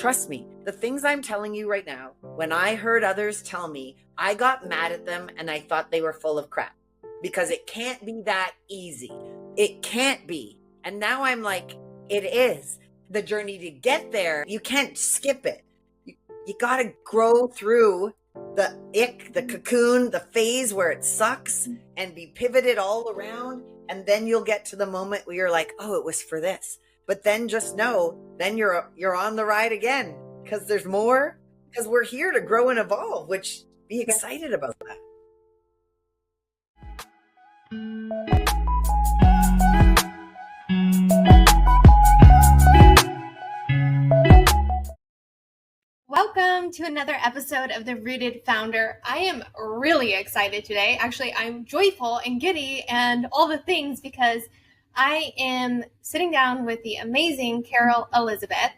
Trust me, the things I'm telling you right now, when I heard others tell me, I got mad at them and I thought they were full of crap because it can't be that easy. It can't be. And now I'm like, it is. The journey to get there, you can't skip it. You got to grow through the ick, the cocoon, the phase where it sucks and be pivoted all around. And then you'll get to the moment where you're like, oh, it was for this. But then just know, then you're on the ride again because there's more, because we're here to grow and evolve, which be excited about that. Welcome to another episode of The Rooted Founder. I am really excited today. Actually, I'm joyful and giddy and all the things because I am sitting down with the amazing Carol Elizabeth.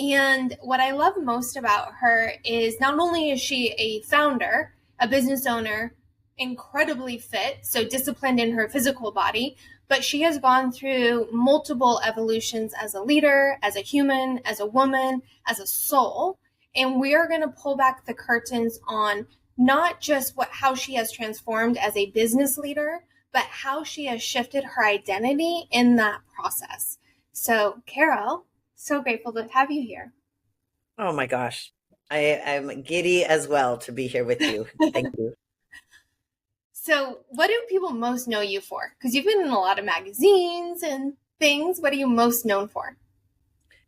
And what I love most about her is not only is she a founder, a business owner, incredibly fit, so disciplined in her physical body, but she has gone through multiple evolutions as a leader, as a human, as a woman, as a soul. And we are going to pull back the curtains on not just how she has transformed as a business leader, but how she has shifted her identity in that process. So, Carol, so grateful to have you here. Oh my gosh. I am giddy as well to be here with you. Thank you. So, what do people most know you for? Because you've been in a lot of magazines and things. What are you most known for?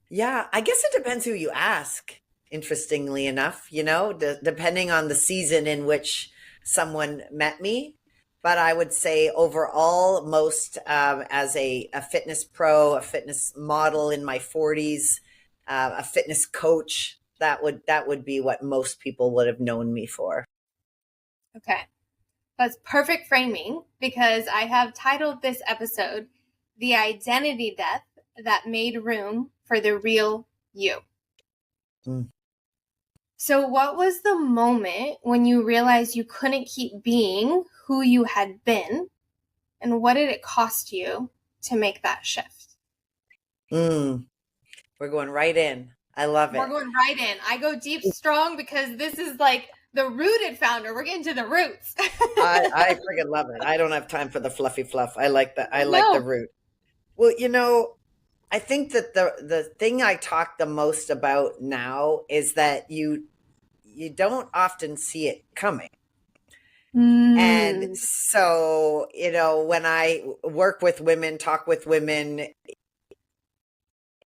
Yeah, I guess it depends who you ask. Interestingly enough, depending on the season in which someone met me. But I would say overall, most as a fitness pro, a fitness model in my 40s, a fitness coach, that would be what most people would have known me for. Okay. That's perfect framing because I have titled this episode, The Identity Death That Made Room for the Real You. Mm. So what was the moment when you realized you couldn't keep being who you had been? And what did it cost you to make that shift? We're going right in. I love it. We're going right in. I go deep, strong because this is like the rooted founder. We're getting to the roots. I freaking love it. I don't have time for the fluffy fluff. I like that. I like the root. Well, I think that the thing I talk the most about now is that you don't often see it coming. And so, when I work with women, talk with women,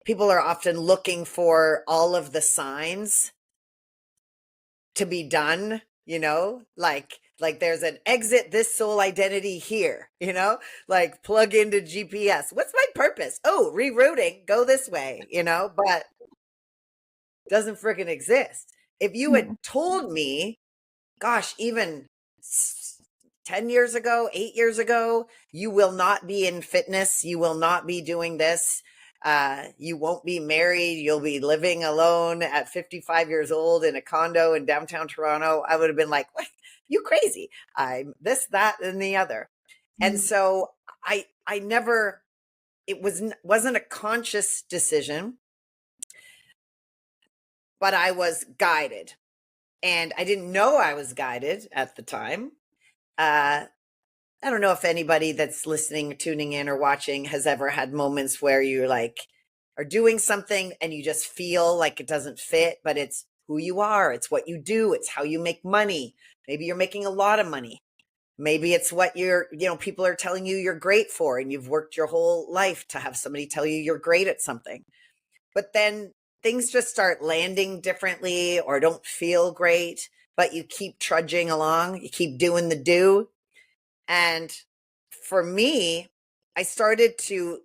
people are often looking for all of the signs to be done, like there's an exit this soul identity here, like plug into GPS. What's my purpose? Oh, rerouting, go this way, but doesn't freaking exist. If you had told me, gosh, even 10 years ago, 8 years ago, you will not be in fitness, you will not be doing this, you won't be married, you'll be living alone at 55 years old in a condo in downtown Toronto, I would have been like, what? You crazy. I'm this, that, and the other. And so I never, it wasn't a conscious decision, but I was guided. And I didn't know I was guided at the time. I don't know if anybody that's listening, tuning in, or watching has ever had moments where you're like, are doing something and you just feel like it doesn't fit, but it's who you are. It's what you do. It's how you make money. Maybe you're making a lot of money. Maybe it's what people are telling you you're great for, and you've worked your whole life to have somebody tell you you're great at something. But then things just start landing differently or don't feel great, but you keep trudging along. You keep doing the do. And for me, I started to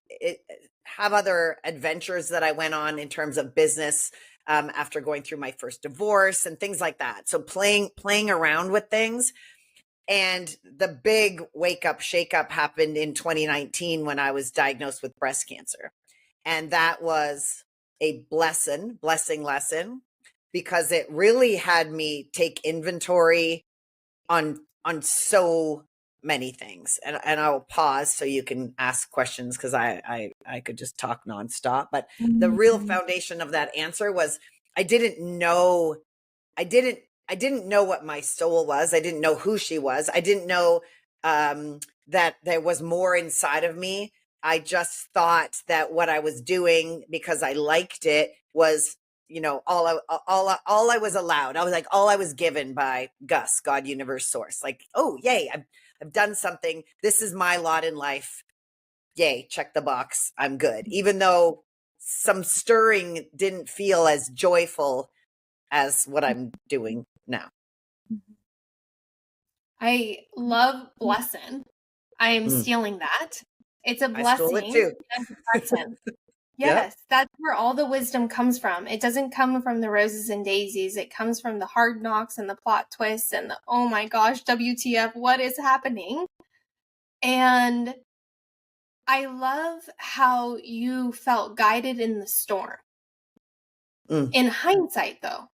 have other adventures that I went on in terms of business after going through my first divorce and things like that. So playing around with things. And the big shake up happened in 2019 when I was diagnosed with breast cancer. And that was a blessing lesson, because it really had me take inventory on so many things. And I'll pause so you can ask questions, because I could just talk nonstop. But the real foundation of that answer was I didn't know, I didn't, I didn't know what my soul was. I didn't know who she was. I didn't know that there was more inside of me. I just thought that what I was doing because I liked it was, all I was allowed. I was like, all I was given by Gus, God, universe, source. Like, oh, yay, I've done something. This is my lot in life. Yay, check the box. I'm good. Even though some stirring didn't feel as joyful as what I'm doing now. I love blessing. I am Mm. stealing that. It's a I stole it blessing too. and a present. Yep. Yes, that's where all the wisdom comes from. It doesn't come from the roses and daisies. It comes from the hard knocks and the plot twists and the, oh my gosh, WTF, what is happening? And I love how you felt guided in the storm. Mm. In hindsight, though,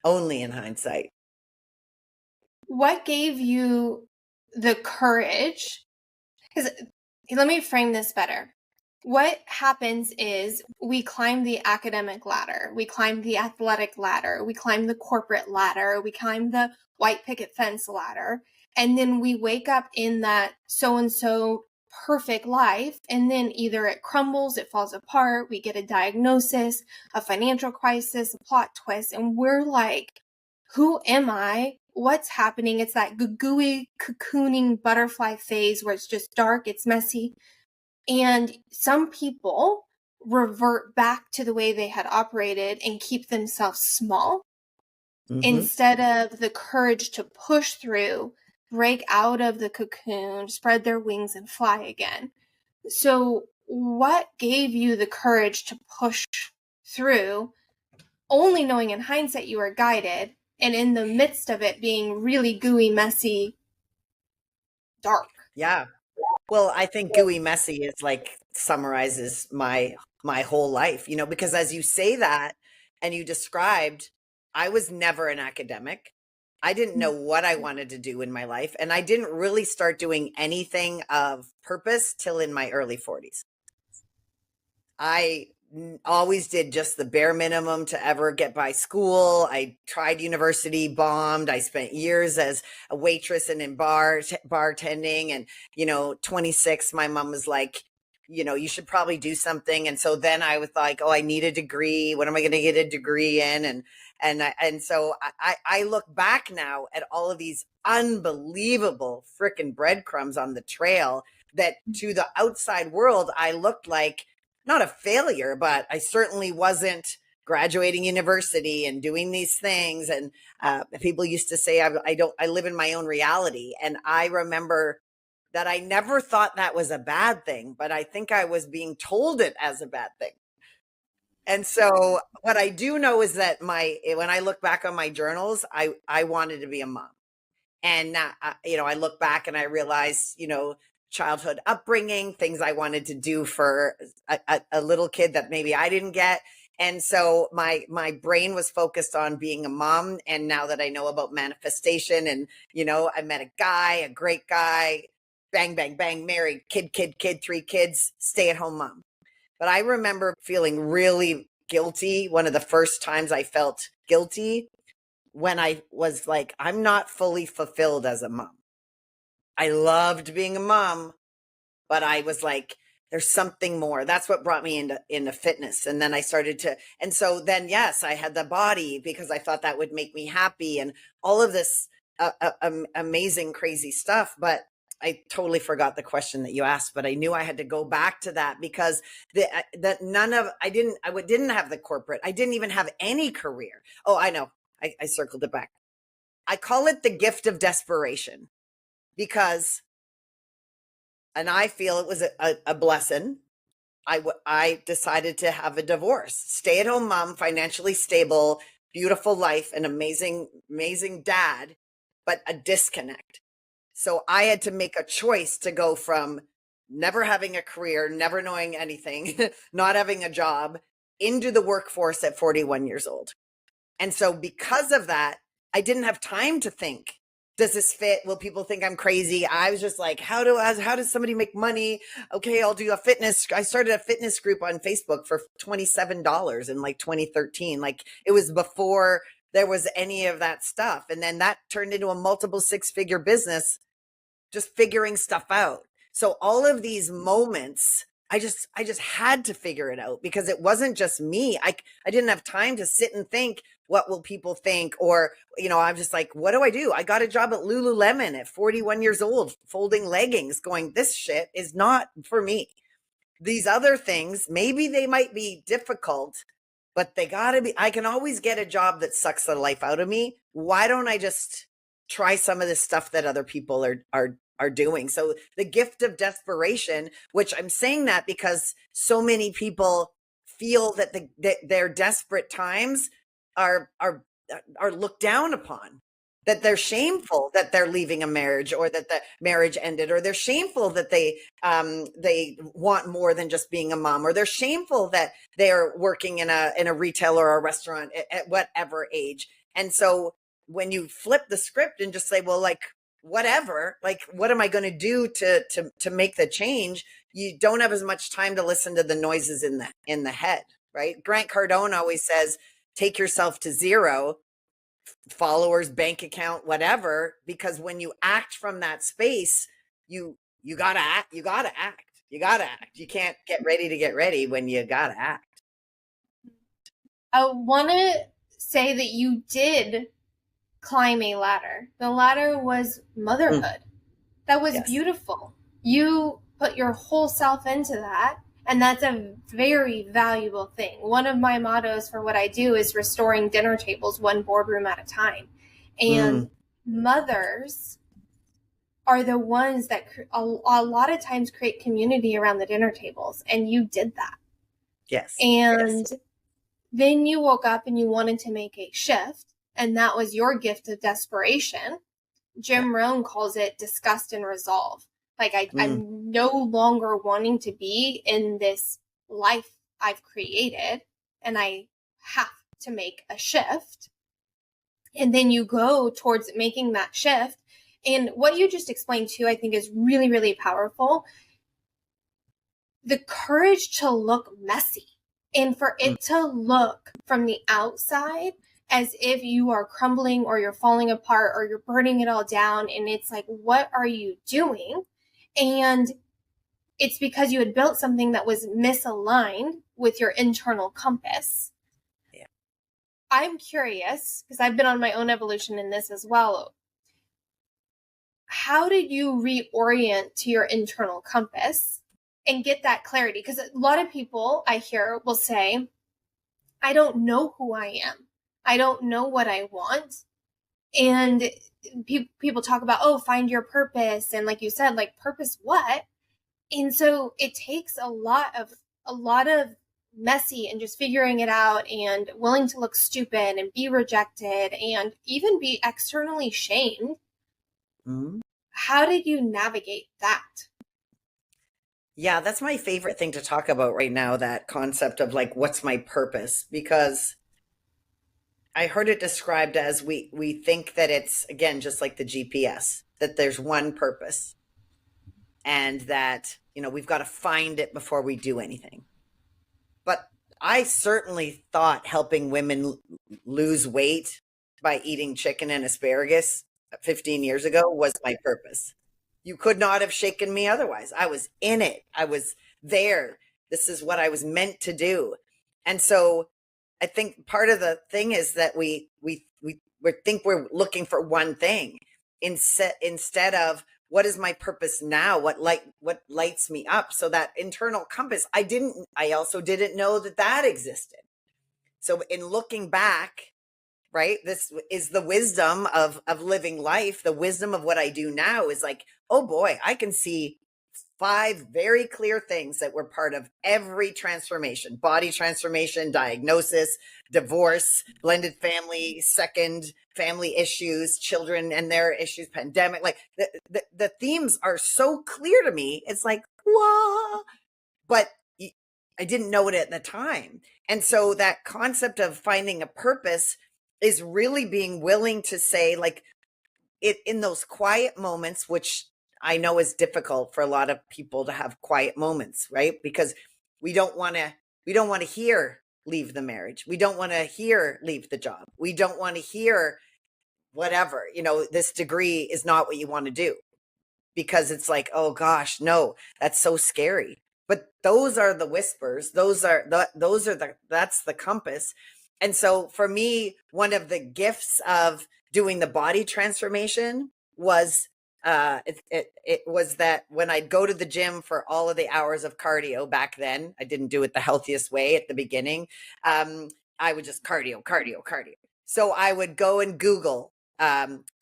Only in hindsight. what gave you the courage? Because let me frame this better. What happens is we climb the academic ladder, we climb the athletic ladder, we climb the corporate ladder, we climb the white picket fence ladder, and then we wake up in that so-and-so perfect life, and then either it crumbles, it falls apart, we get a diagnosis, a financial crisis, a plot twist, and we're like, who am I? What's happening? It's that gooey, cocooning butterfly phase where it's just dark, it's messy. And some people revert back to the way they had operated and keep themselves small instead of the courage to push through, break out of the cocoon, spread their wings, and fly again. So, what gave you the courage to push through, only knowing in hindsight you were guided, and in the midst of it being really gooey, messy, dark? Yeah. Well, I think gooey messy is like summarizes my whole life, because as you say that and you described, I was never an academic. I didn't know what I wanted to do in my life, and I didn't really start doing anything of purpose till in my early 40s. I always did just the bare minimum to ever get by school. I tried university, bombed. I spent years as a waitress and in bartending. And, 26, my mom was like, you should probably do something. And so then I was like, oh, I need a degree. What am I going to get a degree in? And so I look back now at all of these unbelievable freaking breadcrumbs on the trail that to the outside world, I looked like not a failure, but I certainly wasn't graduating university and doing these things. And people used to say, I live in my own reality. And I remember that I never thought that was a bad thing, but I think I was being told it as a bad thing. And so what I do know is that when I look back on my journals, I wanted to be a mom. And now, I look back and I realize, childhood upbringing, things I wanted to do for a little kid that maybe I didn't get. And so my brain was focused on being a mom. And now that I know about manifestation and, I met a great guy, bang, bang, bang, married, kid, 3 kids, stay at home mom. But I remember feeling really guilty. One of the first times I felt guilty when I was like, I'm not fully fulfilled as a mom. I loved being a mom, but I was like, there's something more. That's what brought me into fitness. And then I started and so then, yes, I had the body because I thought that would make me happy and all of this amazing, crazy stuff. But I totally forgot the question that you asked, but I knew I had to go back to that because I didn't have the corporate. I didn't even have any career. Oh, I know. I circled it back. I call it the gift of desperation because, and I feel it was a blessing. I decided to have a divorce, stay at home mom, financially stable, beautiful life, an amazing, amazing dad, but a disconnect. So I had to make a choice to go from never having a career, never knowing anything, not having a job into the workforce at 41 years old. And so because of that, I didn't have time to think Does this fit? Will people think I'm crazy? I was just like, how does somebody make money? Okay, I'll do a fitness. I started a fitness group on Facebook for $27 in like 2013. Like it was before there was any of that stuff. And then that turned into a multiple six-figure business, just figuring stuff out. So all of these moments, I just had to figure it out because it wasn't just me. I didn't have time to sit and think, what will people think? Or, I'm just like, what do I do? I got a job at Lululemon at 41 years old, folding leggings, going, this shit is not for me. These other things, maybe they might be difficult, but they gotta be, I can always get a job that sucks the life out of me. Why don't I just try some of this stuff that other people are doing? So the gift of desperation, which I'm saying that because so many people feel that their desperate times are looked down upon, that they're shameful that they're leaving a marriage or that the marriage ended, or they're shameful that they want more than just being a mom, or they're shameful that they're working in a retail or a restaurant at whatever age. And so when you flip the script and just say, well, like, whatever, like, what am I going to do to make the change? You don't have as much time to listen to the noises in the head, right? Grant Cardone always says, take yourself to zero, followers, bank account, whatever, because when you act from that space, you gotta act. You gotta act. You can't get ready to get ready when you gotta act. I want to say that you did climb a ladder. The ladder was motherhood. That was beautiful. You put your whole self into that. And that's a very valuable thing. One of my mottos for what I do is restoring dinner tables one boardroom at a time. And mothers are the ones that a lot of times create community around the dinner tables. And you did that. Yes. And then you woke up and you wanted to make a shift. And that was your gift of desperation. Jim Rohn calls it disgust and resolve. Like I'm no longer wanting to be in this life I've created, and I have to make a shift. And then you go towards making that shift. And what you just explained too, I think is really, really powerful. The courage to look messy and for it to look from the outside as if you are crumbling or you're falling apart or you're burning it all down. And it's like, what are you doing? And it's because you had built something that was misaligned with your internal compass. Yeah. I'm curious, because I've been on my own evolution in this as well. How did you reorient to your internal compass and get that clarity? Because a lot of people I hear will say, I don't know who I am. I don't know what I want. And people talk about, oh, find your purpose. And like you said, like, purpose what? And so it takes a lot of messy and just figuring it out and willing to look stupid and be rejected and even be externally shamed. How did you navigate that? Yeah, that's my favorite thing to talk about right now, that concept of like, what's my purpose? Because I heard it described as we think that it's, again, just like the GPS, that there's one purpose and that, we've got to find it before we do anything. But I certainly thought helping women lose weight by eating chicken and asparagus 15 years ago was my purpose. You could not have shaken me otherwise. I was in it. I was there. This is what I was meant to do. And so I think part of the thing is that we think we're looking for one thing instead of, what is my purpose now? What lights me up? So that internal compass, I also didn't know that existed. So in looking back, right, this is the wisdom of living life. The wisdom of what I do now is like, oh boy, I can see 5 very clear things that were part of every transformation: body transformation, diagnosis, divorce, blended family, second family issues, children and their issues, pandemic. Like the themes are so clear to me. It's like, whoa, but I didn't know it at the time. And so that concept of finding a purpose is really being willing to say, like, in those quiet moments, which I know is difficult for a lot of people to have quiet moments, right? Because we don't want to hear leave the marriage. We don't want to hear leave the job. We don't want to hear whatever, this degree is not what you want to do, because it's like, oh gosh, no, that's so scary. But those are the whispers. That's the compass. And so for me, one of the gifts of doing the body transformation was it was that when I'd go to the gym for all of the hours of cardio back then, I didn't do it the healthiest way at the beginning. I would just cardio. So I would go and Google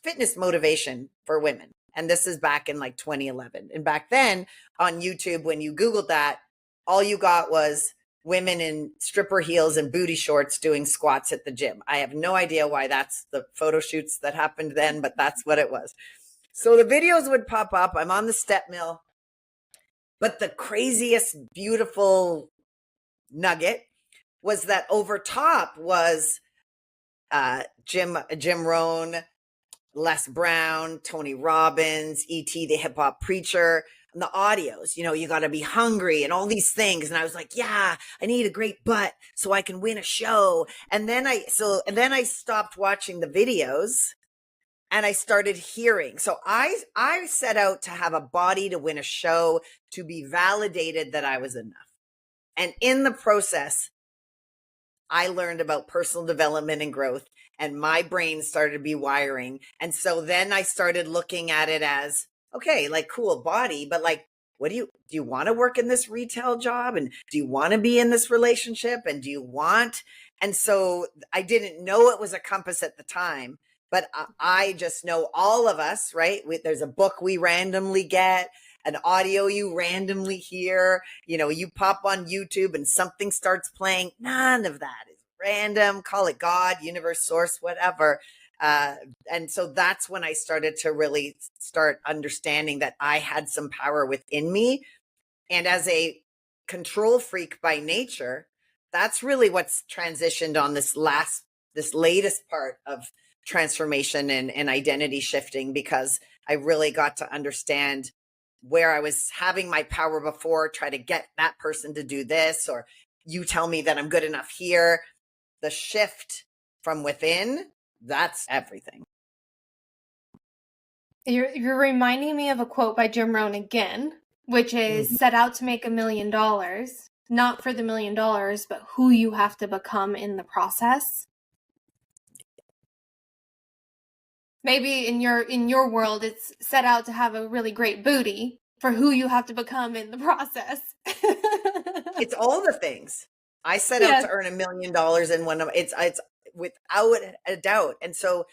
fitness motivation for women. And this is back in like 2011. And back then on YouTube, when you Googled that, all you got was women in stripper heels and booty shorts doing squats at the gym. I have no idea why that's the photo shoots that happened then, but that's what it was. So the videos would pop up. I'm on the step mill. But the craziest, beautiful nugget was that over top was Jim Rohn, Les Brown, Tony Robbins, E.T. the hip hop preacher, and the audios, you got to be hungry and all these things. And I was like, yeah, I need a great butt so I can win a show. And then I stopped watching the videos and I started hearing. So I set out to have a body to win a show, to be validated that I was enough. And in the process, I learned about personal development and growth, and my brain started to be wiring. And so then I started looking at it as, okay, like cool body, but like, what do you want to work in this retail job? And do you want to be in this relationship? And do you want? And so I didn't know it was a compass at the time, but I just know all of us, right? There's a book we randomly get, an audio you randomly hear, you pop on YouTube and something starts playing. None of that is random. Call it God, universe, source, whatever. And so that's when I started to really start understanding that I had some power within me. And as a control freak by nature, that's really what's transitioned on this latest part of transformation and identity shifting, because I really got to understand where I was having my power before, try to get that person to do this, or you tell me that I'm good enough here. The shift from within, that's everything. You're reminding me of a quote by Jim Rohn again, which is set out to make $1 million, not for the $1 million, but who you have to become in the process. Maybe in your world, it's set out to have a really great booty for who you have to become in the process. It's all the things. I set out to earn $1 million in one of it's without a doubt. And so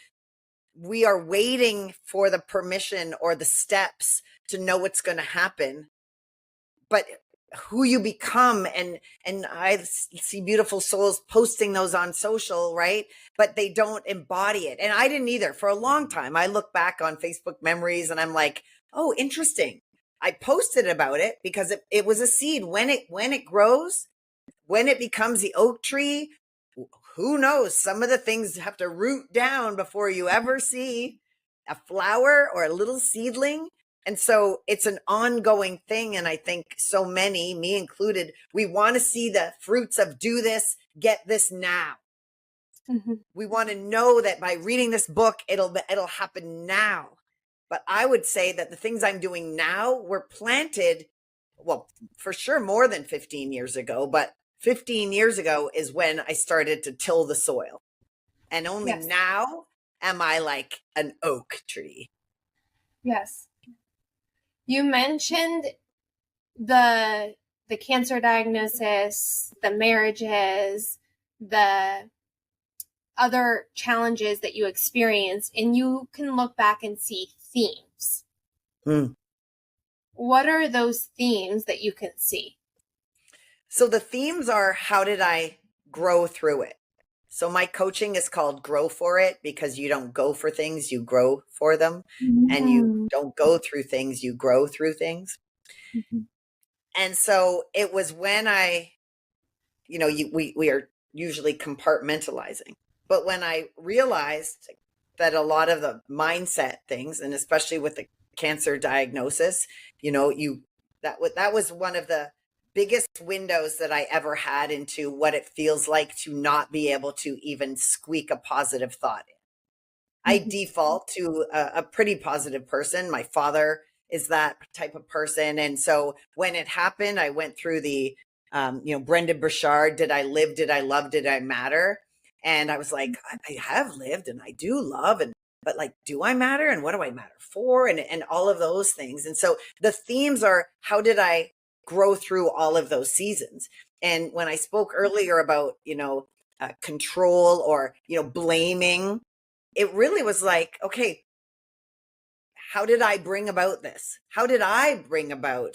we are waiting for the permission or the steps to know what's going to happen. But who you become, and I see beautiful souls posting those on social, right? But they don't embody it. And I didn't either for a long time. I look back on Facebook memories and I'm like, oh, interesting. I posted about it because it was a seed. When it grows, when it becomes the oak tree, who knows? Some of the things have to root down before you ever see a flower or a little seedling. And so it's an ongoing thing. And I think so many, me included, we want to see the fruits of do this, get this now. Mm-hmm. We want to know that by reading this book, it'll happen now. But I would say that the things I'm doing now were planted, well, for sure more than 15 years ago, but 15 years ago is when I started to till the soil. And only now am I like an oak tree. Yes. You mentioned the cancer diagnosis, the marriages, the other challenges that you experience, and you can look back and see themes. What are those themes that you can see? So the themes are, how did I grow through it? So my coaching is called Grow For It, because you don't go for things, you grow for them. Mm-hmm. And you don't go through things, you grow through things. Mm-hmm. And so it was when we are usually compartmentalizing. But when I realized that a lot of the mindset things, and especially with the cancer diagnosis, that was one of the biggest windows that I ever had into what it feels like to not be able to even squeak a positive thought in. I default to a pretty positive person. My father is that type of person. And so when it happened, I went through the, Brenda Burchard, did I live? Did I love? Did I matter? And I was like, I have lived and I do love. But like, do I matter? And what do I matter for? And all of those things. And so the themes are, how did I grow through all of those seasons? And when I spoke earlier about, control or, blaming, it really was like, okay, how did I bring about this? How did I bring about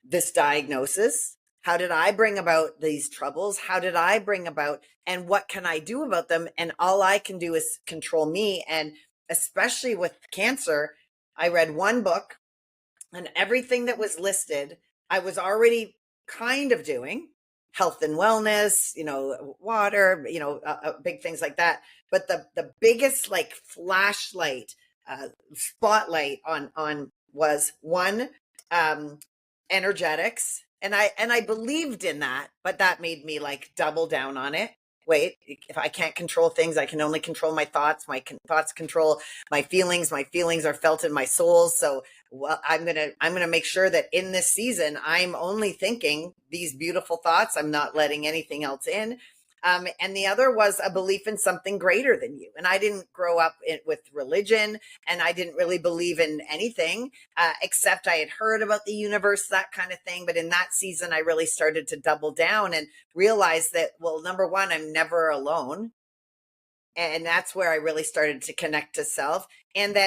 this diagnosis? How did I bring about these troubles? How did I bring about, and what can I do about them? And all I can do is control me. And especially with cancer, I read one book and everything that was listed, I was already kind of doing health and wellness, water, big things like that. But the biggest like flashlight, spotlight on was one, energetics. And I believed in that, but that made me like double down on it. Wait, if I can't control things, I can only control my thoughts. My thoughts control my feelings. My feelings are felt in my soul. So, well, I'm gonna make sure that in this season, I'm only thinking these beautiful thoughts. I'm not letting anything else in. And the other was a belief in something greater than you. And I didn't grow up with religion, and I didn't really believe in anything, except I had heard about the universe, that kind of thing. But in that season, I really started to double down and realize that, well, number one, I'm never alone. And that's where I really started to connect to self, and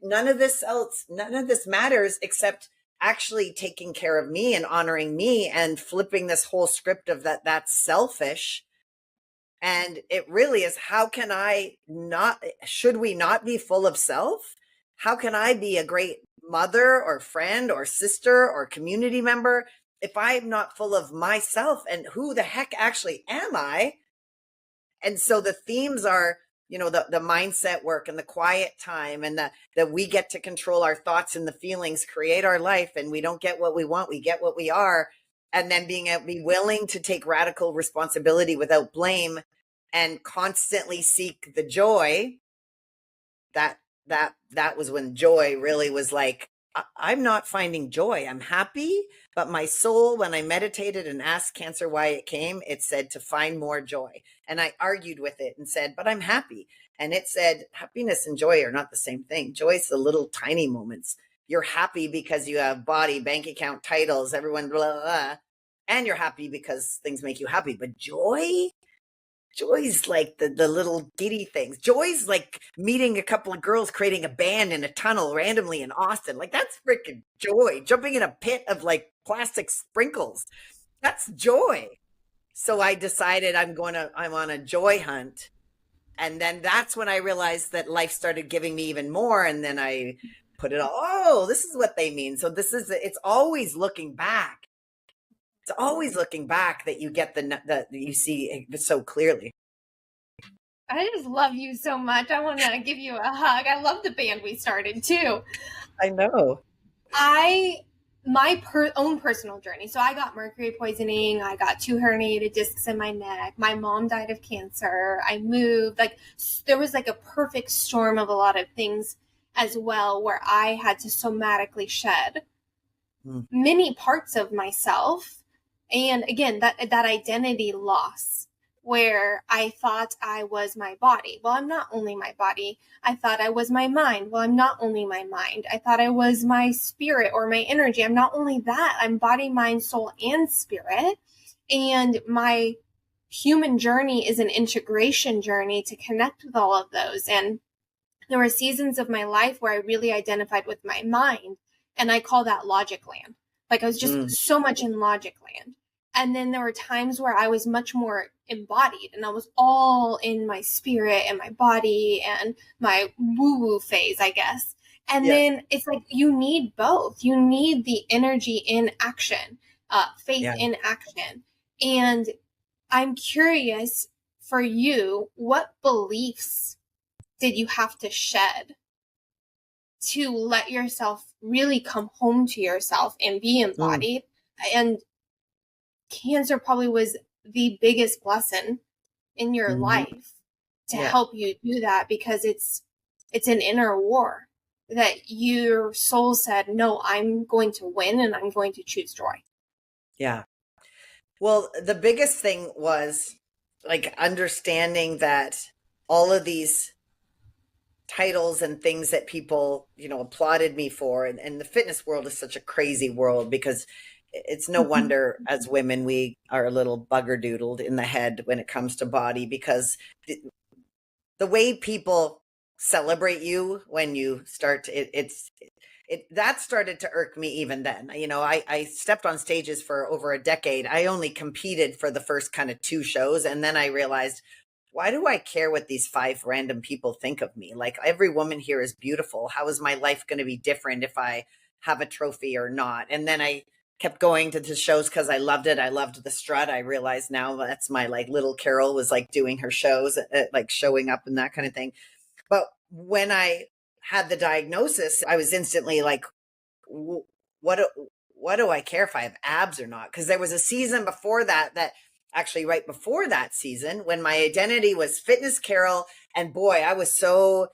none of this matters except actually taking care of me and honoring me and flipping this whole script of that's selfish. And it really is, should we not be full of self? How can I be a great mother or friend or sister or community member if I'm not full of myself? And who the heck actually am I? And so the themes are, the mindset work and the quiet time, and that we get to control our thoughts and the feelings, create our life, and we don't get what we want, we get what we are. And then be willing to take radical responsibility without blame, and constantly seek the joy. That was when joy really was like, I'm not finding joy. I'm happy, but my soul, when I meditated and asked cancer why it came, it said to find more joy. And I argued with it and said, but I'm happy. And it said, happiness and joy are not the same thing. Joy is the little tiny moments. You're happy because you have body, bank account, titles, everyone, blah, blah, blah. And you're happy because things make you happy. But joy's like the little giddy things. Joy's like meeting a couple of girls, creating a band in a tunnel randomly in Austin. Like, that's freaking joy. Jumping in a pit of like plastic sprinkles. That's joy. So I decided I'm on a joy hunt. And then that's when I realized that life started giving me even more. And then I put it all, oh, this is what they mean. So it's always looking back. It's always looking back that you get that you see it so clearly. I just love you so much. I want to give you a hug. I love the band we started too. I know. My own personal journey. So I got mercury poisoning. I got 2 herniated discs in my neck. My mom died of cancer. I moved. Like, there was like a perfect storm of a lot of things as well, where I had to somatically shed many parts of myself. And again, that identity loss, where I thought I was my body. Well, I'm not only my body. I thought I was my mind. Well, I'm not only my mind. I thought I was my spirit or my energy. I'm not only that. I'm body, mind, soul, and spirit. And my human journey is an integration journey to connect with all of those. And there were seasons of my life where I really identified with my mind. And I call that logic land. Like, I was just so much in logic land. And then there were times where I was much more embodied, and I was all in my spirit and my body and my woo-woo phase, I guess. And then it's like, you need both. You need the energy in action, faith in action. And I'm curious for you, what beliefs did you have to shed to let yourself really come home to yourself and be embodied? And cancer probably was the biggest blessing in your life to help you do that, because it's an inner war that your soul said, no, I'm going to win and I'm going to choose joy. Yeah. Well, the biggest thing was like understanding that all of these titles and things that people, applauded me for, and the fitness world is such a crazy world, because it's no wonder as women we are a little bugger doodled in the head when it comes to body, because the way people celebrate you when you start that started to irk me even then. I stepped on stages for over a decade. I only competed for the first kind of 2 shows, and then I realized, why do I care what these 5 random people think of me? Like, every woman here is beautiful. How is my life going to be different if I have a trophy or not? And then I kept going to the shows because I loved it. I loved the strut. I realized now that's my, like, little Carol was like doing her shows, like showing up and that kind of thing. But when I had the diagnosis, I was instantly like, what do I care if I have abs or not? Because there was a season before that actually right before that season, when my identity was Fitness Carol. And boy, I was so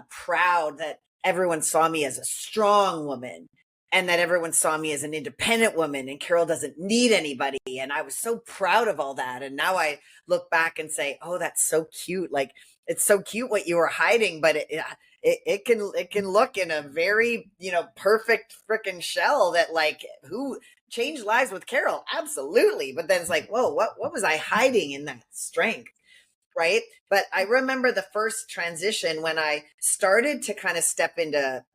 proud that everyone saw me as a strong woman, and that everyone saw me as an independent woman, and Carol doesn't need anybody. And I was so proud of all that. And now I look back and say, oh, that's so cute. Like, it's so cute what you were hiding, but it can look in a very, perfect freaking shell that, like, who changed lives with Carol? Absolutely. But then it's like, whoa, what was I hiding in that strength? Right. But I remember the first transition when I started to kind of step into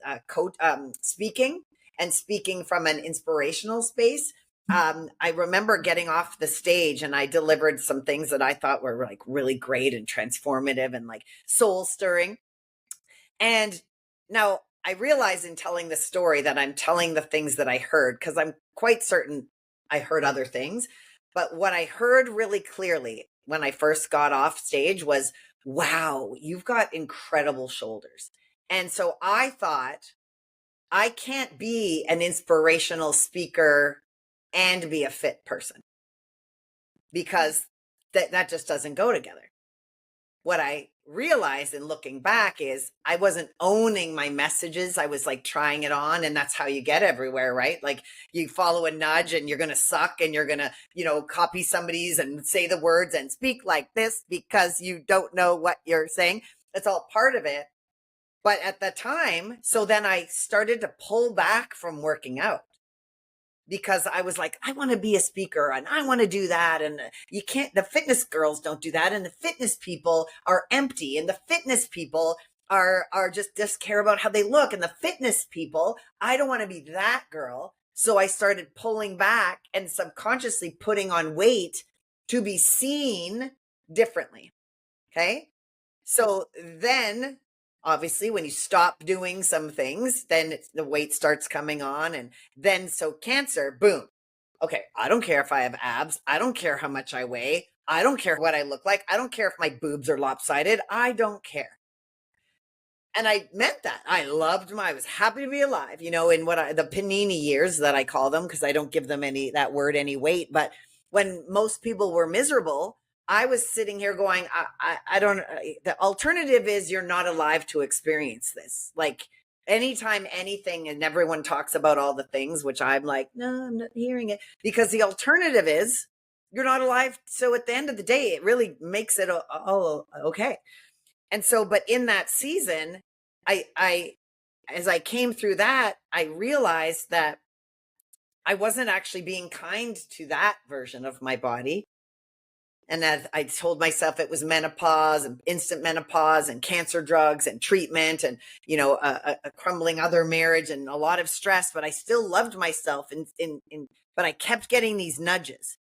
speaking, and speaking from an inspirational space. I remember getting off the stage and I delivered some things that I thought were like really great and transformative and like soul stirring. And now I realize in telling the story that I'm telling the things that I heard, because I'm quite certain I heard other things. But what I heard really clearly when I first got off stage was, wow, you've got incredible shoulders. And so I thought, I can't be an inspirational speaker and be a fit person, because that just doesn't go together. What I realized in looking back is I wasn't owning my messages. I was like trying it on, and that's how you get everywhere, right? Like, you follow a nudge and you're going to suck, and you're going to, copy somebody's and say the words and speak like this because you don't know what you're saying. It's all part of it. But at the time, so then I started to pull back from working out, because I was like, I want to be a speaker and I want to do that. And you can't, the fitness girls don't do that. And the fitness people are empty. And the fitness people are just care about how they look. And the fitness people, I don't want to be that girl. So I started pulling back and subconsciously putting on weight to be seen differently. Okay. So then, obviously, when you stop doing some things, then the weight starts coming on. And then, so cancer, boom. Okay, I don't care if I have abs. I don't care how much I weigh. I don't care what I look like. I don't care if my boobs are lopsided. I don't care. And I meant that. I was happy to be alive, in the panini years that I call them, because I don't give them that word any weight. But when most people were miserable, I was sitting here going, I don't, the alternative is you're not alive to experience this. Like, anytime anything, and everyone talks about all the things, which I'm like, no, I'm not hearing it, because the alternative is you're not alive. So at the end of the day, it really makes it all okay. And so, but in that season, as I came through that, I realized that I wasn't actually being kind to that version of my body. And as I told myself, it was menopause and instant menopause and cancer drugs and treatment and, a crumbling other marriage and a lot of stress, but I still loved myself. But I kept getting these nudges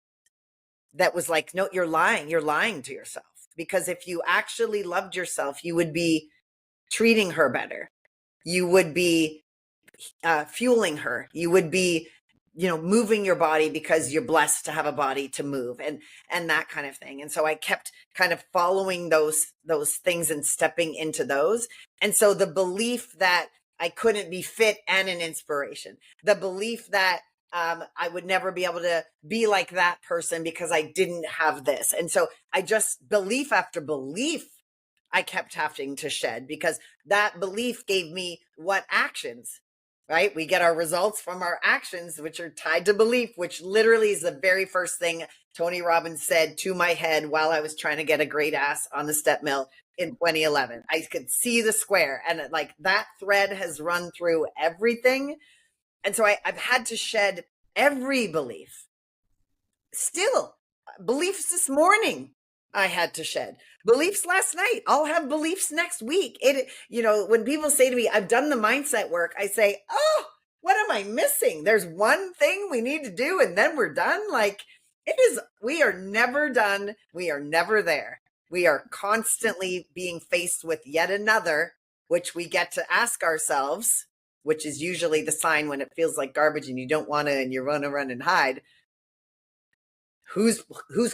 that was like, no, you're lying to yourself. Because if you actually loved yourself, you would be treating her better. You would be fueling her. You would be moving your body because you're blessed to have a body to move, and that kind of thing. And so I kept kind of following those things and stepping into those. And so the belief that I couldn't be fit and an inspiration, the belief that I would never be able to be like that person because I didn't have this. And so I just, belief after belief, I kept having to shed, because that belief gave me what actions, right? We get our results from our actions, which are tied to belief, which literally is the very first thing Tony Robbins said to my head while I was trying to get a great ass on the step mill in 2011. I could see the square, and like that thread has run through everything. And so I've had to shed every belief. Still, beliefs this morning I had to shed. Beliefs last night. I'll have beliefs next week. When people say to me, I've done the mindset work, I say, oh, what am I missing? There's one thing we need to do and then we're done. Like, we are never done. We are never there. We are constantly being faced with yet another, which we get to ask ourselves, which is usually the sign when it feels like garbage and you don't want to, and you want to run and hide. Who's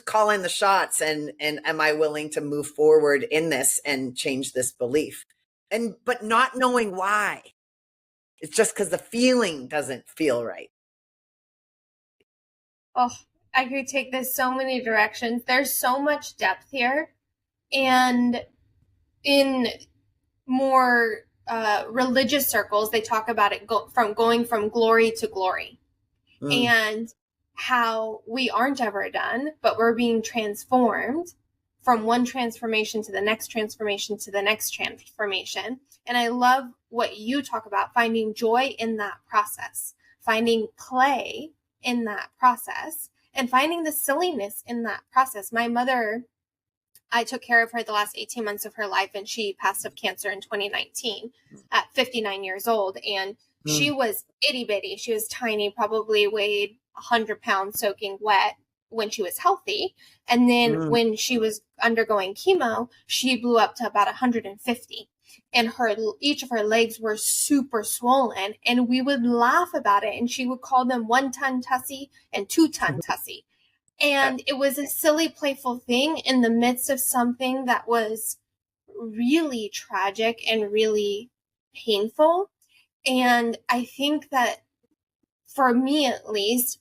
calling the shots, and am I willing to move forward in this and change this belief? But not knowing why. It's just because the feeling doesn't feel right. Oh, I could take this so many directions. There's so much depth here. And in more religious circles, they talk about it going from glory to glory. And how we aren't ever done, but we're being transformed from one transformation to the next transformation to the next transformation. And I love what you talk about, finding joy in that process, finding play in that process, and finding the silliness in that process. My mother, I took care of her the last 18 months of her life, and she passed of cancer in 2019 at 59 years old. And she was itty bitty. She was tiny, probably weighed 100 pounds soaking wet when she was healthy. And then when she was undergoing chemo, she blew up to about 150. And each of her legs were super swollen. And we would laugh about it. And she would call them 1-ton tussie and 2-ton tussie. And it was a silly, playful thing in the midst of something that was really tragic and really painful. And I think that for me, at least,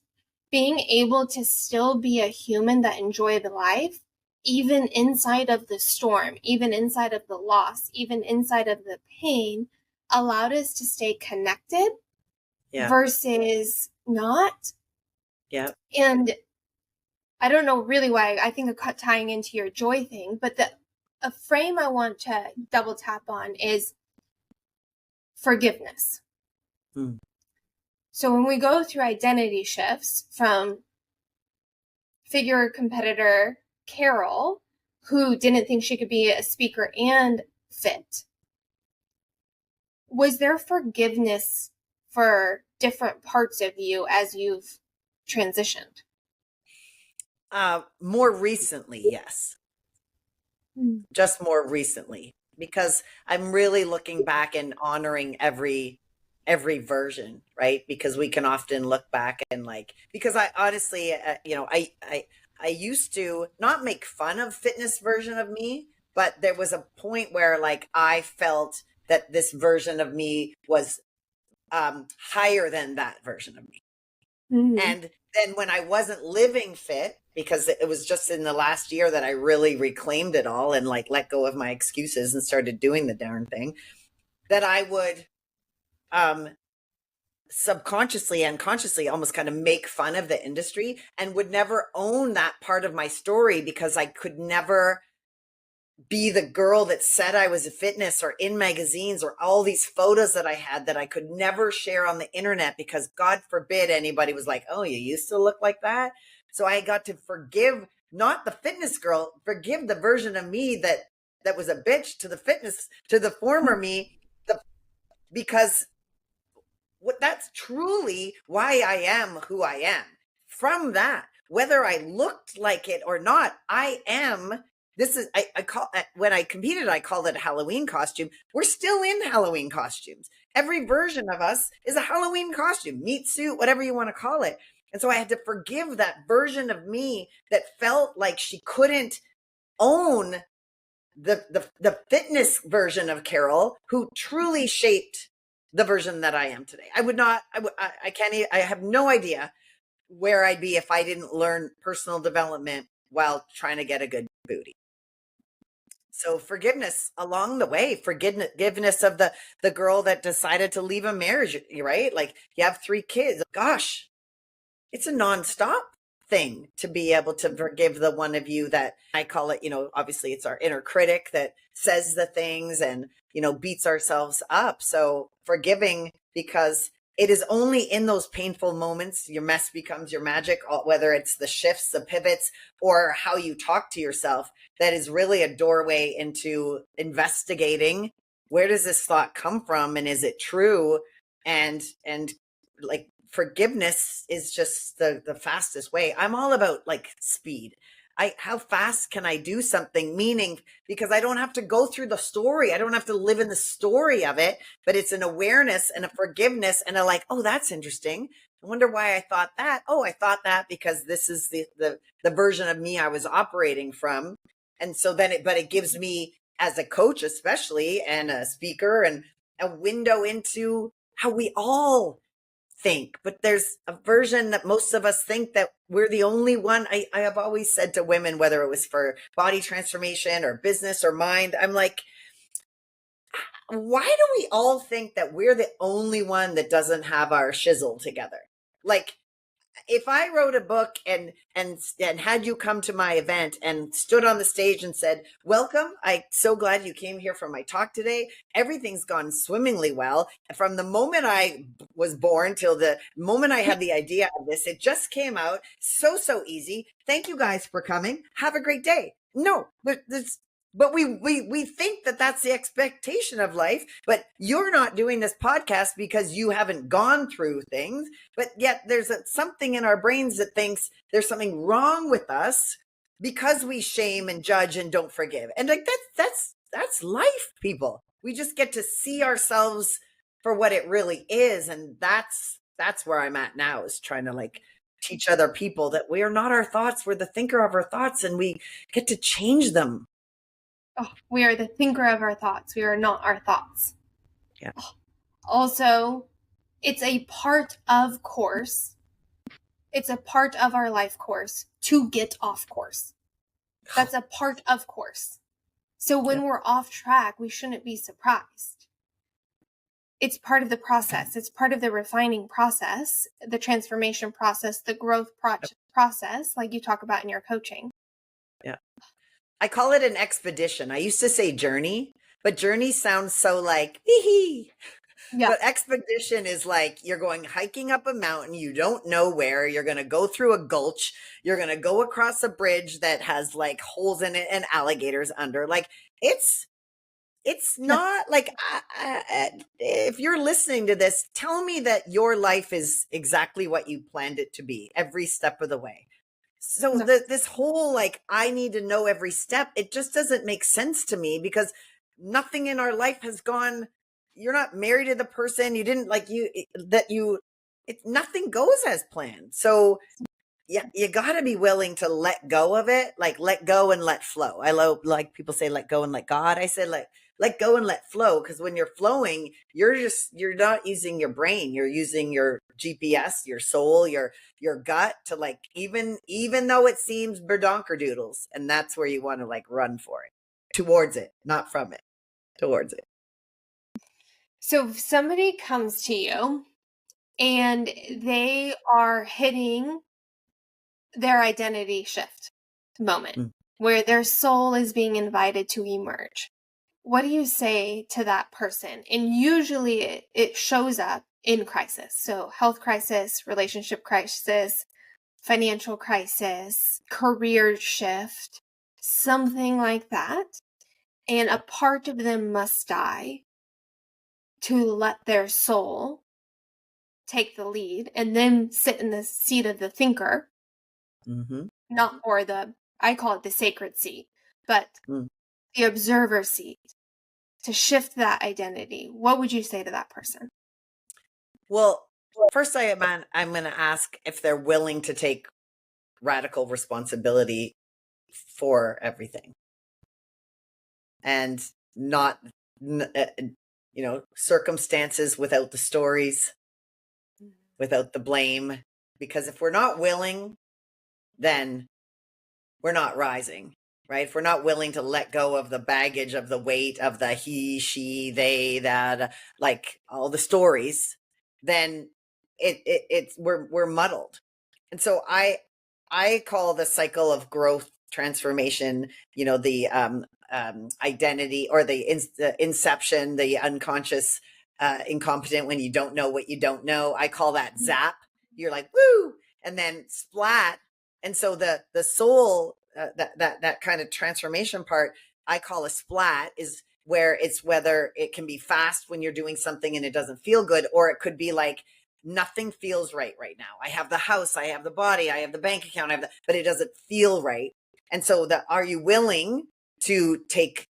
being able to still be a human that enjoyed life, even inside of the storm, even inside of the loss, even inside of the pain, allowed us to stay connected versus not. Yeah. And I don't know really why. I think tying into your joy thing, but a frame I want to double tap on is forgiveness. So when we go through identity shifts from figure competitor Carol, who didn't think she could be a speaker and fit, was there forgiveness for different parts of you as you've transitioned? More recently, yes. Just more recently, because I'm really looking back and honoring every version, right? Because we can often look back and because I honestly, I used to not make fun of fitness version of me, but there was a point where I felt that this version of me was higher than that version of me. And then when I wasn't living fit, because it was just in the last year that I really reclaimed it all and let go of my excuses and started doing the darn thing, that I would subconsciously and consciously almost kind of make fun of the industry and would never own that part of my story, because I could never be the girl that said I was a fitness or in magazines or all these photos that I had that I could never share on the internet, because God forbid anybody was like, oh, you used to look like that. So I got to forgive, not the fitness girl, forgive the version of me that was a bitch to the fitness, to the former me, because that's truly why I am who I am. From that, whether I looked like it or not, I am this is, I call, when I competed, I called it a Halloween costume. We're still in Halloween costumes. Every version of us is a Halloween costume, meat suit, whatever you want to call it. And so I had to forgive that version of me that felt like she couldn't own the fitness version of Carol, who truly shaped the version that I am today. I would not, I can't, I have no idea where I'd be if I didn't learn personal development while trying to get a good booty. So forgiveness along the way, forgiveness of the girl that decided to leave a marriage, right? Like you have 3 kids. Gosh, it's a nonstop thing to be able to forgive the one of you that I call it, obviously it's our inner critic that says the things and, beats ourselves up. So forgiving, because it is only in those painful moments your mess becomes your magic, whether it's the shifts, the pivots, or how you talk to yourself, that is really a doorway into investigating, where does this thought come from and is it true? And like forgiveness is just the fastest way. I'm all about like speed. How fast can I do something? Meaning, because I don't have to go through the story. I don't have to live in the story of it, but it's an awareness and a forgiveness and a like, oh, that's interesting. I wonder why I thought that. Oh, I thought that because this is the version of me I was operating from. And so then but it gives me as a coach, especially, and a speaker, and a window into how we all think. But there's a version that most of us think that we're the only one. I have always said to women, whether it was for body transformation or business or mind, I'm like, why do we all think that we're the only one that doesn't have our shizzle together? Like, if I wrote a book and had you come to my event and stood on the stage and said, welcome, I'm so glad you came here for my talk today. Everything's gone swimmingly well. From the moment I was born till the moment I had the idea of this, it just came out so easy. Thank you guys for coming. Have a great day. No, but we think that that's the expectation of life, but you're not doing this podcast because you haven't gone through things, but yet there's something in our brains that thinks there's something wrong with us because we shame and judge and don't forgive. And like that's life, people. We just get to see ourselves for what it really is. And that's where I'm at now, is trying to like teach other people that we are not our thoughts. We're the thinker of our thoughts, and we get to change them. Oh, we are the thinker of our thoughts. We are not our thoughts. Yeah. Also, it's a part of course. It's a part of our life course to get off course. That's a part of course. So when we're off track, we shouldn't be surprised. It's part of the process. It's part of the refining process, the transformation process, the growth process, like you talk about in your coaching. Yeah. I call it an expedition. I used to say journey, but journey sounds so like, hee. Yeah. But expedition is like you're going hiking up a mountain. You don't know where. You're going to go through a gulch. You're going to go across a bridge that has like holes in it and alligators under. Like it's not like, if you're listening to this, tell me that your life is exactly what you planned it to be every step of the way. So this whole, like, I need to know every step, it just doesn't make sense to me, because nothing in our life has gone, you're not married to the person, you didn't nothing goes as planned. So yeah, you got to be willing to let go of it, like let go and let flow. I love, like people say, let go and let God. I said, let go and let flow. Because when you're flowing, you're not using your brain. You're using your GPS, your soul, your gut to like, even though it seems doodles. And that's where you want to like run for it, towards it, not from it, towards it. So if somebody comes to you and they are hitting their identity shift moment, where their soul is being invited to emerge, what do you say to that person? And usually it shows up in crisis. So health crisis, relationship crisis, financial crisis, career shift, something like that. And a part of them must die to let their soul take the lead and then sit in the seat of the thinker. Not or I call it the sacred seat, but Mm. the observer seat, to shift that identity, what would you say to that person? Well, first I'm going to ask if they're willing to take radical responsibility for everything and not, circumstances without the stories, without the blame. Because if we're not willing, then we're not rising, right? If we're not willing to let go of the baggage of the weight of the he, she, they, that, like all the stories, then we're muddled. And so I call the cycle of growth transformation, the identity, or the inception, the unconscious incompetent, when you don't know what you don't know. I call that zap. You're like, woo, and then splat. And so the soul, that kind of transformation part, I call a splat, is whether it can be fast when you're doing something and it doesn't feel good, or it could be like, nothing feels right now. I have the house, I have the body, I have the bank account, but it doesn't feel right. And so are you willing to take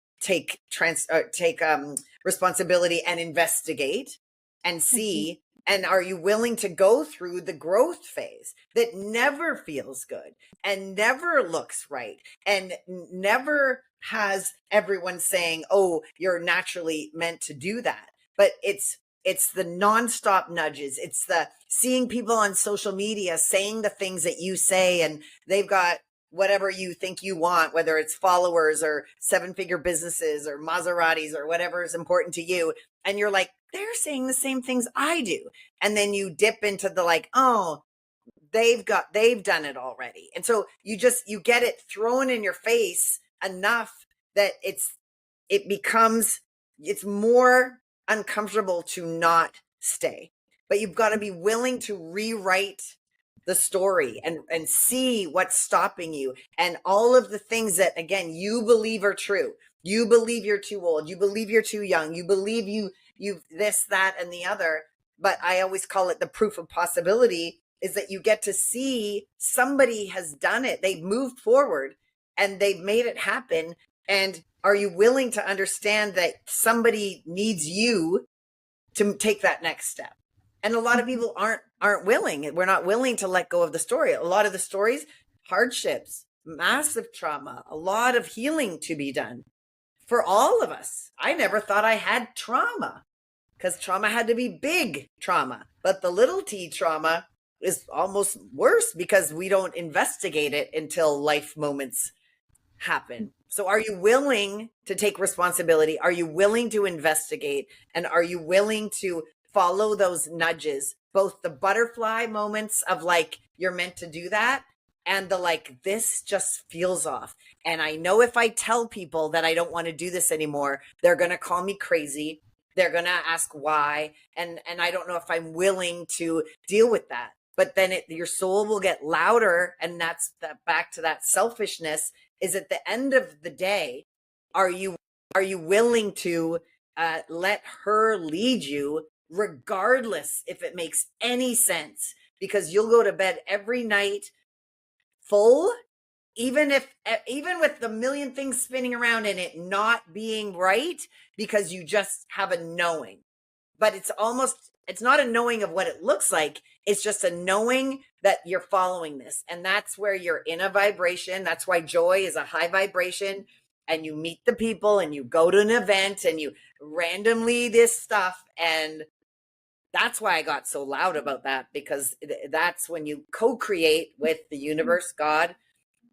responsibility and investigate and see? And are you willing to go through the growth phase that never feels good and never looks right and never has everyone saying, oh, you're naturally meant to do that? But it's the nonstop nudges. It's the seeing people on social media saying the things that you say, and they've got whatever you think you want, whether it's followers or 7-figure businesses or Maseratis or whatever is important to you. And you're like, they're saying the same things I do. And then you dip into the like, oh, they've done it already. And so you get it thrown in your face enough that it's more uncomfortable to not stay. But you've got to be willing to rewrite the story and see what's stopping you, and all of the things that, again, you believe are true. You believe you're too old. You believe you're too young. You believe you've this, that, and the other. But I always call it the proof of possibility, is that you get to see somebody has done it. They've moved forward and they've made it happen. And are you willing to understand that somebody needs you to take that next step? And a lot of people aren't willing. We're not willing to let go of the story. A lot of the stories, hardships, massive trauma, a lot of healing to be done for all of us. I never thought I had trauma, because trauma had to be big trauma. But the little t trauma is almost worse because we don't investigate it until life moments happen. So are you willing to take responsibility? Are you willing to investigate? And are you willing to follow those nudges, both the butterfly moments of like, you're meant to do that, and the like, this just feels off. And I know if I tell people that I don't want to do this anymore, they're going to call me crazy. They're going to ask why. And I don't know if I'm willing to deal with that. But then your soul will get louder. And that's back to that selfishness. Is at the end of the day, are you willing to let her lead you, regardless if it makes any sense? Because you'll go to bed every night full, even with the million things spinning around and it not being right, because you just have a knowing. But it's not a knowing of what it looks like. It's just a knowing that you're following this. And that's where you're in a vibration. That's why joy is a high vibration. And you meet the people and you go to an event and you randomly this stuff. And that's why I got so loud about that, because that's when you co-create with the universe, God.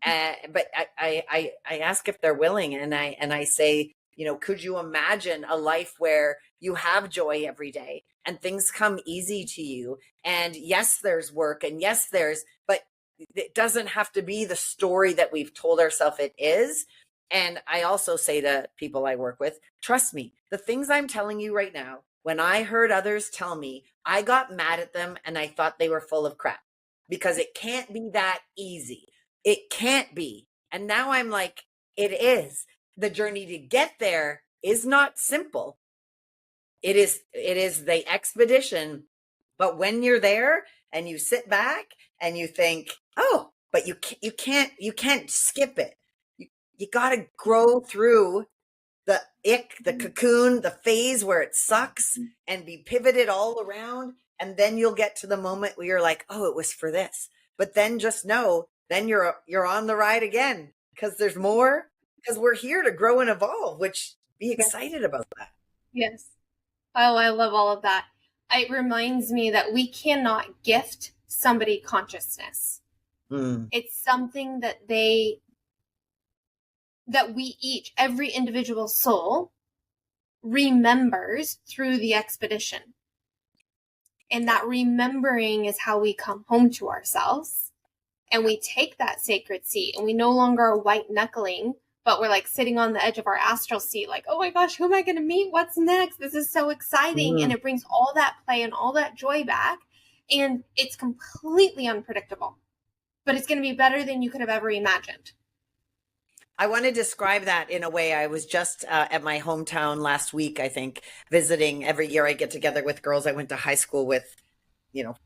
But I ask if they're willing, and I say, could you imagine a life where you have joy every day and things come easy to you? And yes, there's work, and yes, but it doesn't have to be the story that we've told ourselves it is. And I also say to people I work with, trust me, the things I'm telling you right now, when I heard others tell me, I got mad at them and I thought they were full of crap, because it can't be that easy. It can't be. And now I'm like, it is. The journey to get there is not simple. It is the expedition. But when you're there and you sit back and you think, oh, but you can't skip it. you got to grow through the the cocoon, the phase where it sucks and be pivoted all around. And then you'll get to the moment where you're like, oh, it was for this. But then just know, then you're on the ride again, because there's more, because we're here to grow and evolve, which be excited about that. Yes. Oh, I love all of that. It reminds me that we cannot gift somebody consciousness. It's something that we each, every individual soul, remembers through the expedition. And that remembering is how we come home to ourselves. And we take that sacred seat, and we no longer are white knuckling, but we're like sitting on the edge of our astral seat, like, oh my gosh, who am I going to meet? What's next? This is so exciting. And it brings all that play and all that joy back. And it's completely unpredictable, but it's going to be better than you could have ever imagined. I want to describe that in a way. I was just at my hometown last week, I think, visiting. Every year I get together with girls I went to high school with,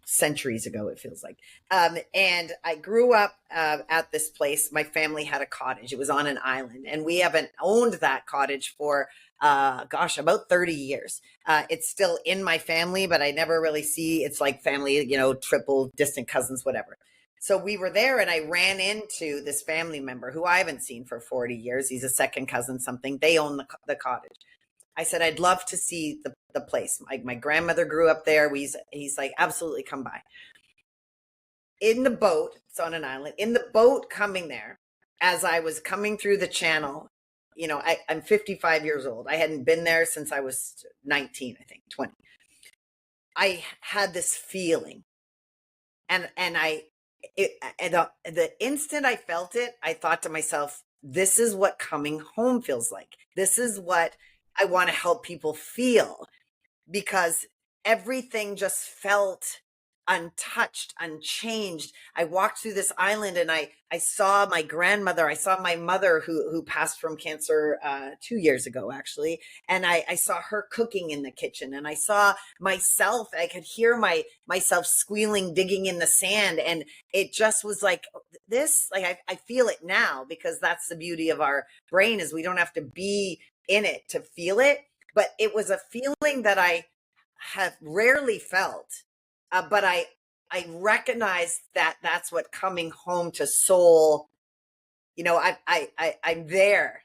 centuries ago, it feels like. And I grew up at this place. My family had a cottage. It was on an island, and we haven't owned that cottage for, about 30 years. It's still in my family, but I never really see, it's like family, triple distant cousins, whatever. So we were there, and I ran into this family member who I haven't seen for 40 years. He's a second cousin, something. They own the cottage. I said, I'd love to see the place. My grandmother grew up there. He's like, absolutely, come by. In the boat, it's on an island, in the boat coming there, as I was coming through the channel, I'm 55 years old. I hadn't been there since I was 19, I think, 20. I had this feeling, and the instant I felt it, I thought to myself, this is what coming home feels like. This is what I want to help people feel, because everything just felt untouched, unchanged. I walked through this island, and I saw my grandmother. I saw my mother who passed from cancer 2 years ago, actually. And I saw her cooking in the kitchen, and I saw myself. I could hear myself squealing, digging in the sand. And it just was like this, like I feel it now, because that's the beauty of our brain, is we don't have to be in it to feel it. But it was a feeling that I have rarely felt. But I recognize that that's what coming home to soul, I'm there.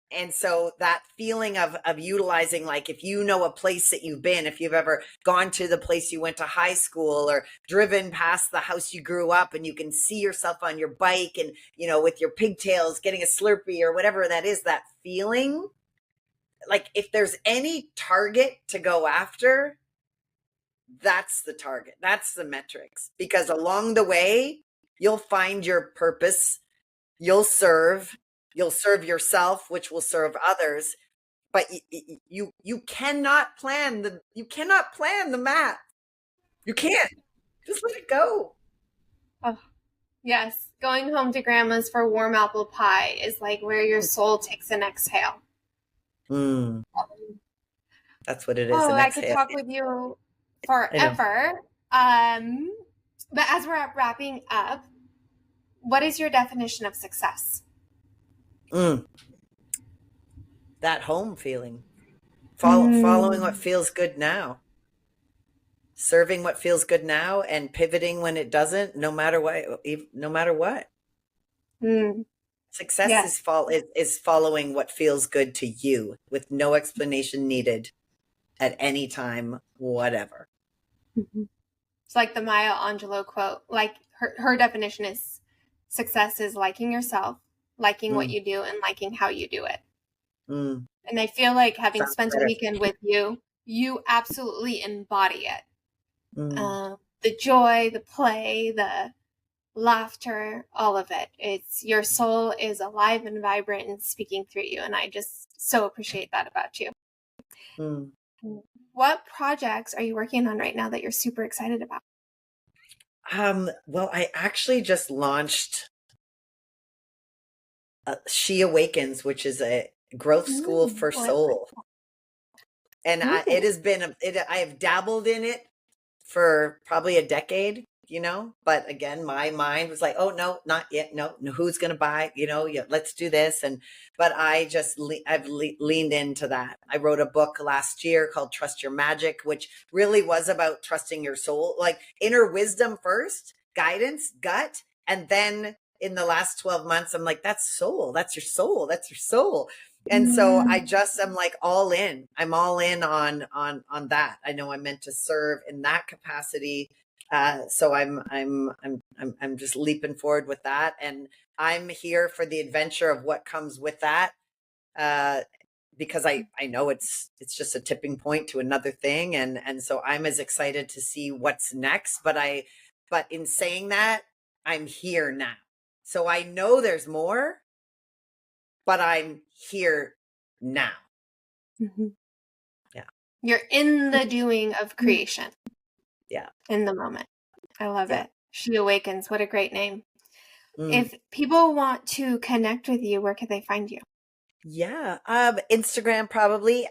And so that feeling of utilizing, like, if you know a place that you've been, if you've ever gone to the place you went to high school, or driven past the house you grew up, and you can see yourself on your bike and, with your pigtails getting a Slurpee or whatever that is, that feeling, like, if there's any target to go after, that's the target. That's the metrics, because along the way, you'll find your purpose. You'll serve yourself, which will serve others. But you cannot plan the map. You can't. Just let it go. Oh, yes. Going home to grandma's for warm apple pie is like where your soul takes an exhale. That's what it is. Oh, I could talk with you forever. But as we're wrapping up, what is your definition of success? That home feeling. Following what feels good now. Serving what feels good now, and pivoting when it doesn't, no matter what. Success is following what feels good to you, with no explanation needed at any time, whatever. It's like the Maya Angelou quote. Like her definition is, success is liking yourself, liking what you do, and liking how you do it. And I feel like, having spent a weekend with you, you absolutely embody it. The joy, the play, the laughter, all of it. It's, your soul is alive and vibrant and speaking through you. And I just so appreciate that about you. What projects are you working on right now that you're super excited about? Well, I actually just launched She Awakens, which is a growth school for soul. And it has been, I have dabbled in it for probably a decade. but again, my mind was like, oh, no, not yet. No, who's going to buy, yeah, let's do this. But I just, I've leaned into that. I wrote a book last year called Trust Your Magic, which really was about trusting your soul, like inner wisdom first, guidance, gut. And then in the last 12 months, I'm like, that's soul. That's your soul. That's your soul. And so I just am like all in. I'm all in on that. I know I'm meant to serve in that capacity. So I'm just leaping forward with that, and I'm here for the adventure of what comes with that. Because I know it's just a tipping point to another thing, and so I'm as excited to see what's next. But in saying that, I'm here now, so I know there's more, but I'm here now. Mm-hmm. Yeah. You're in the doing of creation. Yeah. In the moment. I love it. She Awakens. What a great name. If people want to connect with you, where can they find you? Yeah. Instagram, probably,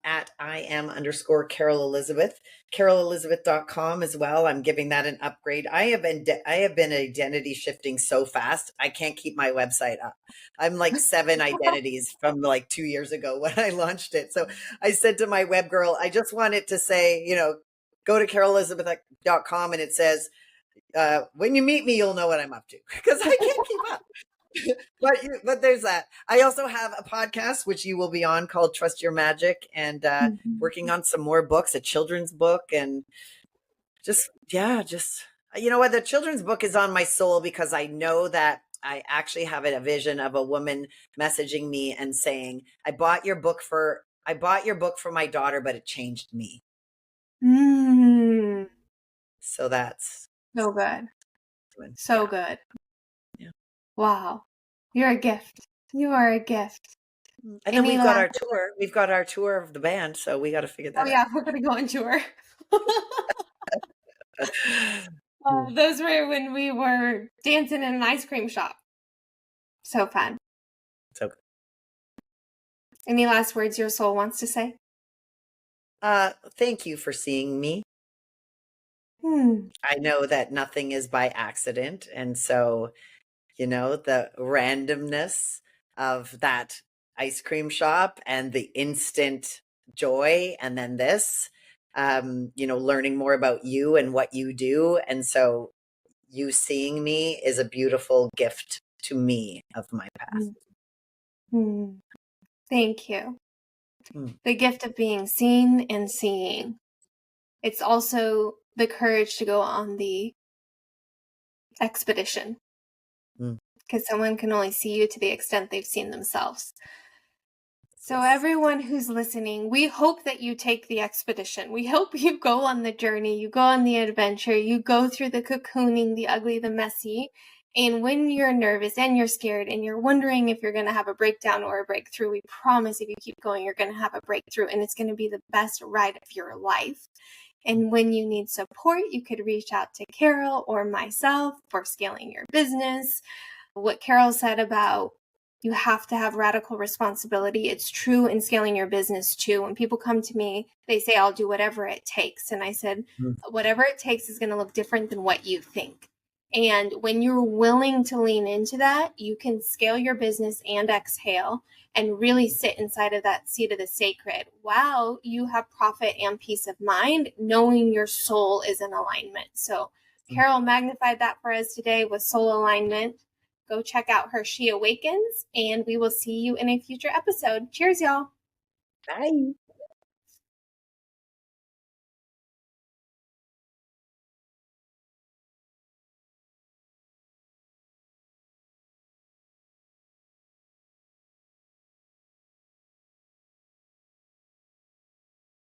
at @IM_Carol Elizabeth, carolelizabeth.com as well. I'm giving that an upgrade. I have been identity shifting so fast. I can't keep my website up. I'm like 7 identities from like 2 years ago when I launched it. So I said to my web girl, I just want it to say, go to carolelizabeth.com, and it says, when you meet me, you'll know what I'm up to, because I can't keep up. But there's that. I also have a podcast, which you will be on, called Trust Your Magic, and working on some more books, a children's book, and just you know what, the children's book is on my soul, because I know that I actually have a vision of a woman messaging me and saying, I bought your book for my daughter, but it changed me. So that's so good. So good. Yeah. Wow. You're a gift. You are a gift. And then we've got our tour. We've got our tour of the band, so we got to figure that out. Oh yeah, we're going to go on tour. Those were when we were dancing in an ice cream shop. So fun. So good. Any last words your soul wants to say? Thank you for seeing me. I know that nothing is by accident. And so, the randomness of that ice cream shop and the instant joy, and then this, learning more about you and what you do. And so you seeing me is a beautiful gift to me of my path. Thank you. The gift of being seen and seeing. It's also the courage to go on the expedition, because someone can only see you to the extent they've seen themselves. So everyone who's listening, we hope that you take the expedition. We hope you go on the journey, you go on the adventure, you go through the cocooning, the ugly, the messy. And when you're nervous and you're scared and you're wondering if you're going to have a breakdown or a breakthrough, we promise if you keep going, you're going to have a breakthrough, and it's going to be the best ride of your life. And when you need support, you could reach out to Carol or myself for scaling your business. What Carol said about you have to have radical responsibility, it's true in scaling your business too. When people come to me, they say, I'll do whatever it takes. And I said, whatever it takes is going to look different than what you think. And when you're willing to lean into that, you can scale your business and exhale and really sit inside of that seat of the sacred. Wow, you have profit and peace of mind, knowing your soul is in alignment. So Carol magnified that for us today with soul alignment. Go check out her She Awakens, and we will see you in a future episode. Cheers, y'all. Bye.